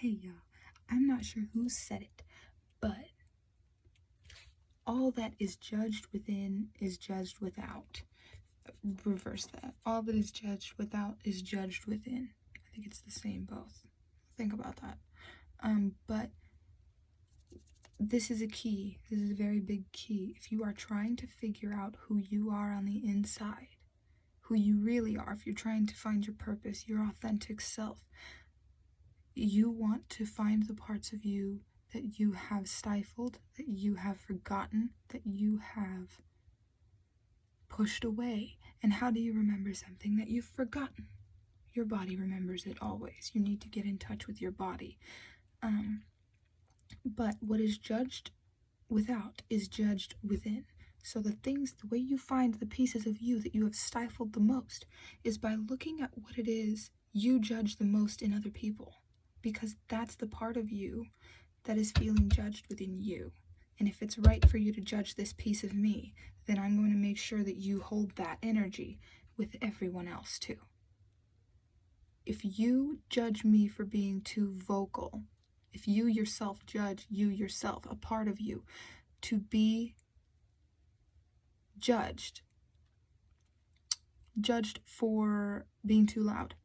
Hey y'all, I'm not sure who said it, but all that is judged within is judged without. Reverse that. All that is judged without is judged within. I think it's the same both. Think about that. But this is a key. This is a very big key. If you are trying to figure out who you are on the inside, who you really are, if you're trying to find your purpose, your authentic self, you want to find the parts of you that you have stifled, that you have forgotten, that you have pushed away. And how do you remember something that you've forgotten? Your body remembers it always. You need to get in touch with your body. But what is judged without is judged within. So the way you find the pieces of you that you have stifled the most is by looking at what it is you judge the most in other people. Because that's the part of you that is feeling judged within you. And if it's right for you to judge this piece of me, then I'm going to make sure that you hold that energy with everyone else too. If you judge me for being too vocal, if you yourself judge you yourself, a part of you, to be judged for being too loud,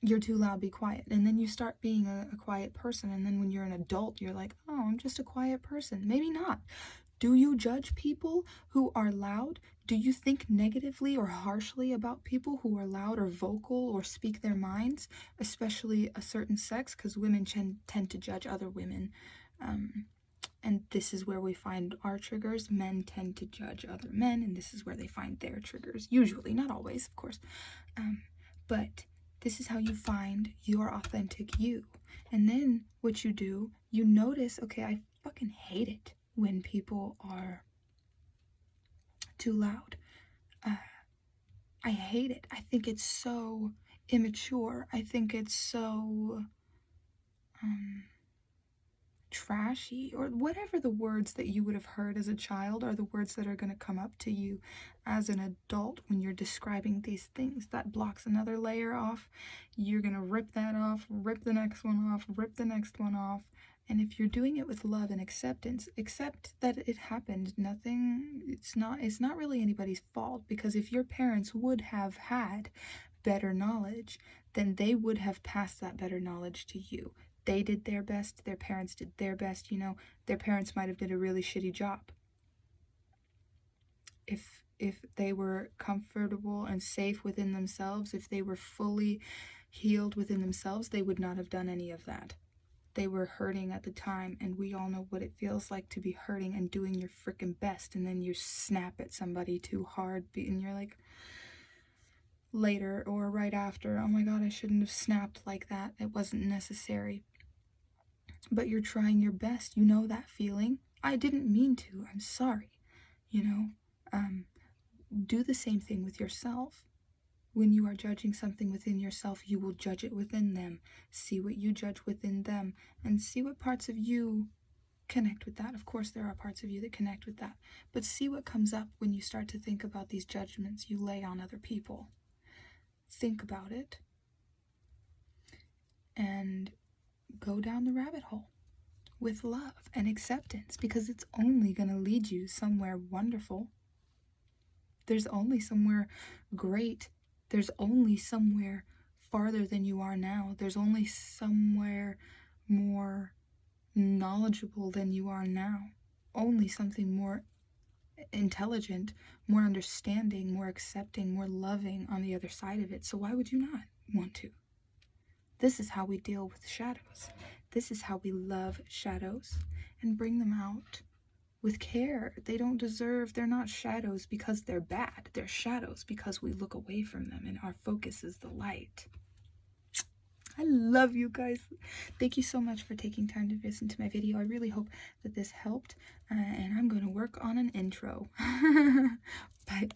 you're too loud, be quiet. And then you start being a quiet person. And then when you're an adult, you're like, oh, I'm just a quiet person. Maybe not. Do you judge people who are loud? Do you think negatively or harshly about people who are loud or vocal or speak their minds, especially a certain sex? Because women tend to judge other women. And this is where we find our triggers. Men tend to judge other men, and this is where they find their triggers. Usually, not always, of course. But this is how you find your authentic you. And then what you do, you notice, okay, I fucking hate it when people are too loud. I hate it. I think it's so immature. I think it's so trashy, or whatever the words that you would have heard as a child are the words that are going to come up to you as an adult when you're describing these things. That blocks another layer off. You're going to rip that off, rip the next one off, rip the next one off. And if you're doing it with love and acceptance, accept that it happened. It's not really anybody's fault, because if your parents would have had better knowledge, then they would have passed that better knowledge to you. They did their best, their parents did their best, their parents might have did a really shitty job. If they were comfortable and safe within themselves, if they were fully healed within themselves, they would not have done any of that. They were hurting at the time, and we all know what it feels like to be hurting and doing your freaking best, and then you snap at somebody too hard, and you're like, later or right after, oh my god, I shouldn't have snapped like that. It wasn't necessary. But you're trying your best. You know that feeling. I didn't mean to. I'm sorry. Do the same thing with yourself. When you are judging something within yourself, you will judge it within them. See what you judge within them, and see what parts of you connect with that. Of course, there are parts of you that connect with that. But see what comes up when you start to think about these judgments you lay on other people. Think about it. And go down the rabbit hole with love and acceptance, because it's only going to lead you somewhere wonderful. There's only somewhere great. There's only somewhere farther than you are now. There's only somewhere more knowledgeable than you are now. Only something more intelligent, more understanding, more accepting, more loving on the other side of it. So why would you not want to? This is how we deal with shadows. This is how we love shadows and bring them out with care. They're not shadows because they're bad. They're shadows because we look away from them and our focus is the light. I love you guys. Thank you so much for taking time to listen to my video. I really hope that this helped, and I'm going to work on an intro. Bye.